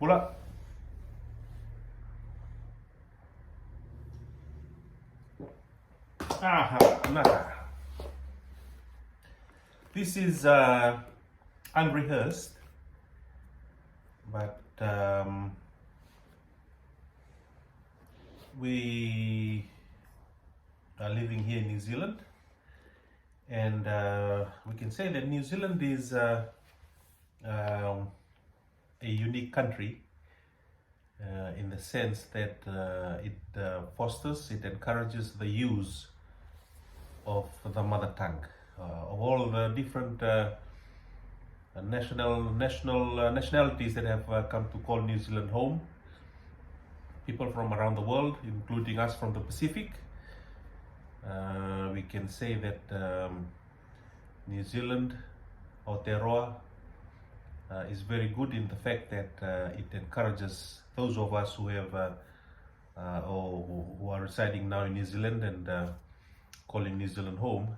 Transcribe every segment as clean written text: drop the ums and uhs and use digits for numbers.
pula. Aha, nah. This is unrehearsed, but we are living here in New Zealand, and we can say that New Zealand is a unique country in the sense that it fosters, it encourages the use of the mother tongue. Of all the different nationalities that have come to call New Zealand home, people from around the world, including us from the Pacific, we can say that New Zealand, Aotearoa, is very good in the fact that it encourages those of us who have or who are residing now in New Zealand and calling New Zealand home,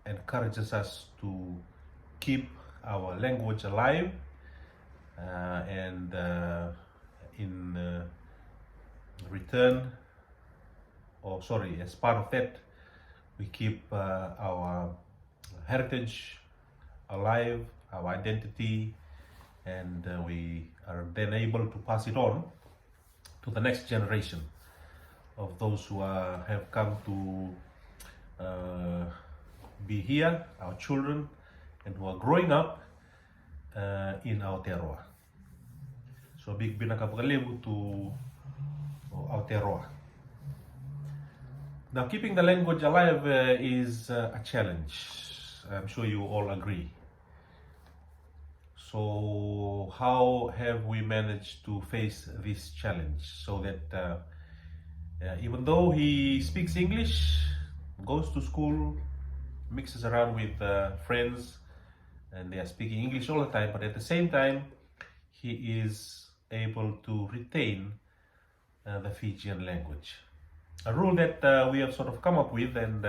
encourages us to keep our language alive, and in return, or sorry, as part of that, we keep our heritage alive, our identity, and we are then able to pass it on to the next generation of those who have come to be here, our children, and who are growing up in Aotearoa. So big binaka pagalevu to Aotearoa. Now, keeping the language alive is a challenge. I'm sure you all agree. So how have we managed to face this challenge so that even though he speaks English, goes to school, mixes around with friends, and they are speaking English all the time, but at the same time he is able to retain the Fijian language. A rule that we have sort of come up with, and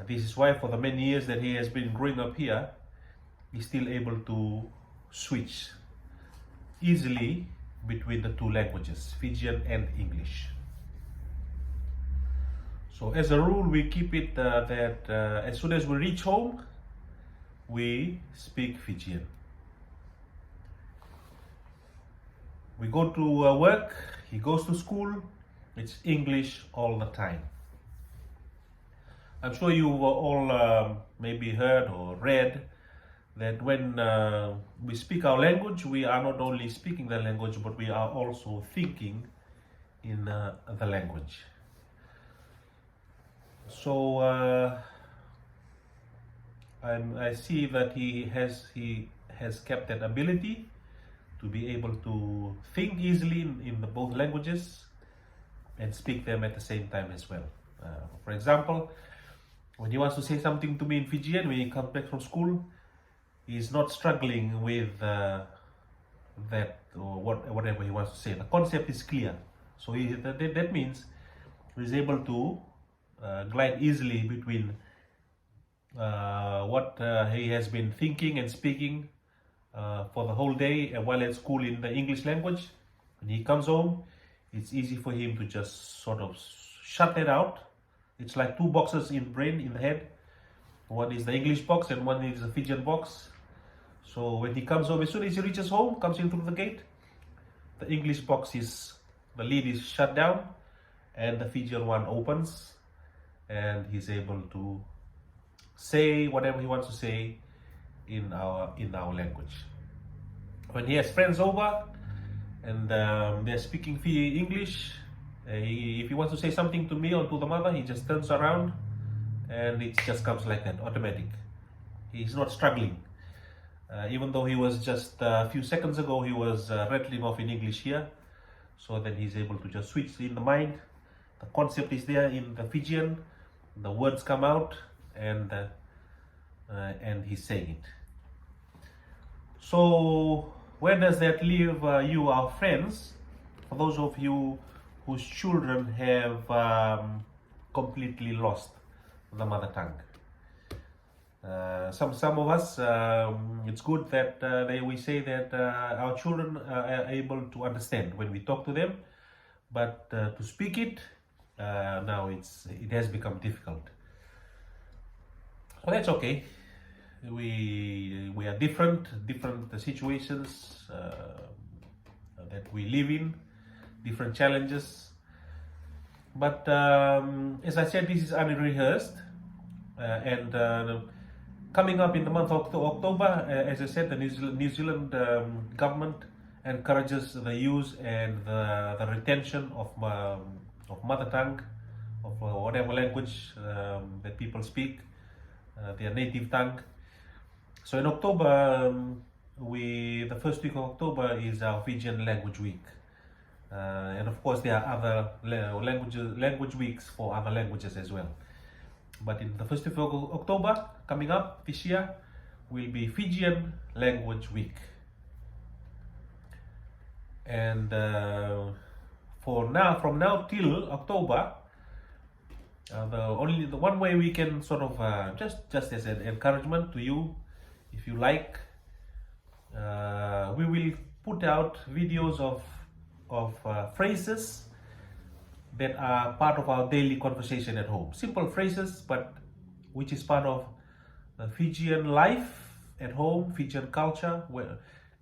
this is why for the many years that he has been growing up here, he's still able to switch easily between the two languages, Fijian and English. So as a rule, we keep it that as soon as we reach home, we speak Fijian. We go to work, he goes to school, it's English all the time. I'm sure you've all maybe heard or read that when we speak our language, we are not only speaking the language, but we are also thinking in the language. So I see that he has kept that ability to be able to think easily in both languages and speak them at the same time as well. For example, when he wants to say something to me in Fijian, when he comes back from school, he's not struggling with that or whatever he wants to say. The concept is clear. So that means he's able to glide easily between what he has been thinking and speaking for the whole day while at school in the English language. When he comes home, it's easy for him to just sort of shut that out. It's like two boxes in brain, in the head. One is the English box and one is the Fijian box. So when he comes home, as soon as he reaches home, comes in through the gate, the English box the lid is shut down, and the Fijian one opens, and he's able to say whatever he wants to say in our language. When he has friends over and they're speaking English, if he wants to say something to me or to the mother, he just turns around and it just comes like that, automatic. He's not struggling. Even though he was just a few seconds ago, he was rattling off in English here. So then he's able to just switch in the mind. The concept is there in the Fijian, the words come out, and he's saying it. So where does that leave you, our friends, for those of you whose children have completely lost the mother tongue? Some of us, it's good that we say that our children are able to understand when we talk to them, but to speak it, now it has become difficult. So that's okay. We are different situations that we live in, different challenges. But as I said, this is unrehearsed, and coming up in the month of October, as I said, the New Zealand government encourages the use and the retention of mother tongue, of whatever language that people speak, their native tongue. So in October, the first week of October is our Fijian Language Week. And of course there are other language weeks for other languages as well. But in the first week of October, coming up this year, will be Fijian Language Week. And from now till October, the one way we can sort of just as an encouragement to you, if you like, we will put out videos of phrases that are part of our daily conversation at home. Simple phrases, but which is part of the Fijian life at home, Fijian culture.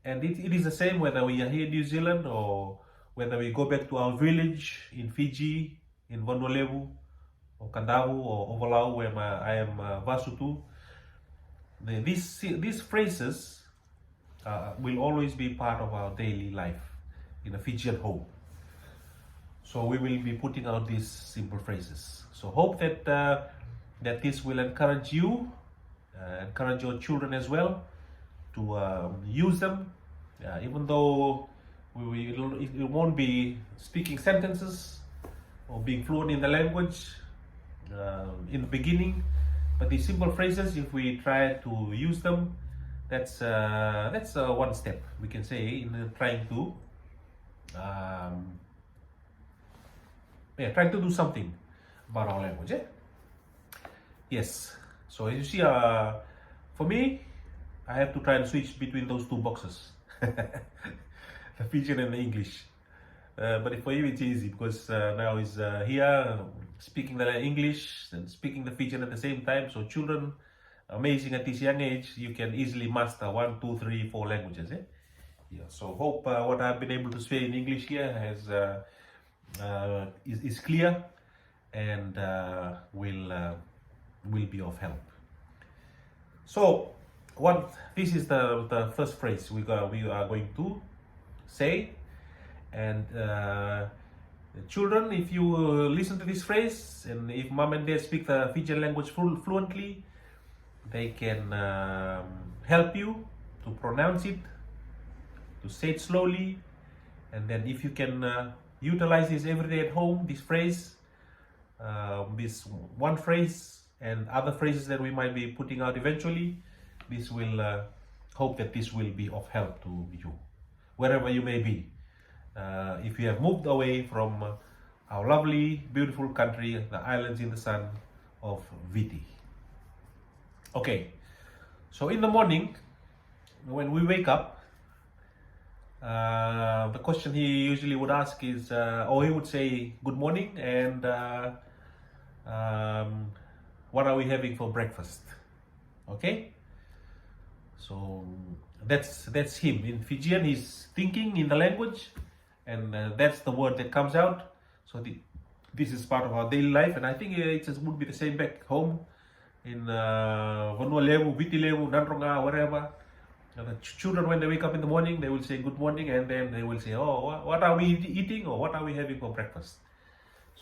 And it is the same whether we are here in New Zealand or whether we go back to our village in Fiji, in Vanuatu, or Kandavu, or Ovalau, where I am Vasutu. These phrases will always be part of our daily life in a Fijian home. So we will be putting out these simple phrases. So hope that that this will encourage you, encourage your children as well to use them, even though it won't be speaking sentences or being fluent in the language in the beginning. But these simple phrases, if we try to use them, that's one step we can say in trying to trying to do something about our language. Yes. So as you see, for me, I have to try and switch between those two boxes, the Fijian and the English. But for you, it's easy because now he's here speaking the English and speaking the Fijian at the same time. So children, amazing at this young age, you can easily master 1, 2, 3, 4 languages. Yeah. So hope what I've been able to say in English here is clear and will be of help. So this is the first phrase we are going to say. And children, if you listen to this phrase, and if mom and dad speak the Fijian language fluently, they can help you to pronounce it, to say it slowly. And then if you can utilize this every day at home, this phrase, this one phrase and other phrases that we might be putting out eventually, this will hope that this will be of help to you, wherever you may be. If you have moved away from our lovely, beautiful country, the islands in the sun of Viti. Okay, so in the morning, when we wake up, the question he usually would ask is, or he would say, good morning, and what are we having for breakfast? Okay, so that's him. In Fijian, he's thinking in the language, and that's the word that comes out. So this is part of our daily life, and I think it would be the same back home in Vanuatu, Vitilevu, Nandronga, wherever. The children, when they wake up in the morning, they will say good morning, and then they will say, oh, what are we eating, or what are we having for breakfast?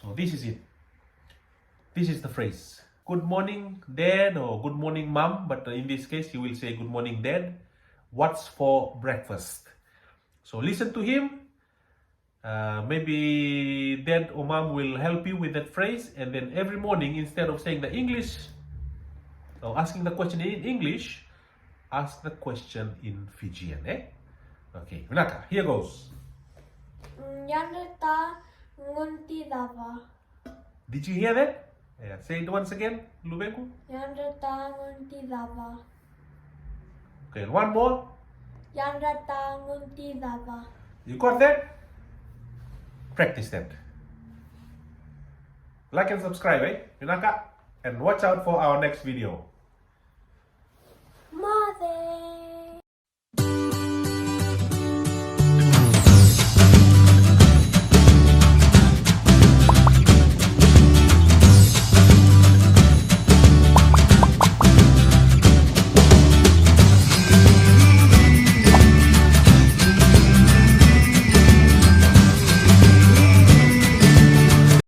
So this is it. This is the phrase. Good morning, Dad, or good morning, Mom. But in this case, he will say good morning, Dad. What's for breakfast? So listen to him. Maybe Dad or Mom will help you with that phrase, and then every morning, instead of saying the English or asking the question in English, ask the question in Fijian. Okay, Renata, here goes. Yaneta ngunti dava. Did you hear that? Yeah, say it once again, Lubengu. Yan ratangun ti dava. Okay, and one more. Yan ratangun ti dava. You got that? Practice that. Like and subscribe, Minaka, and watch out for our next video.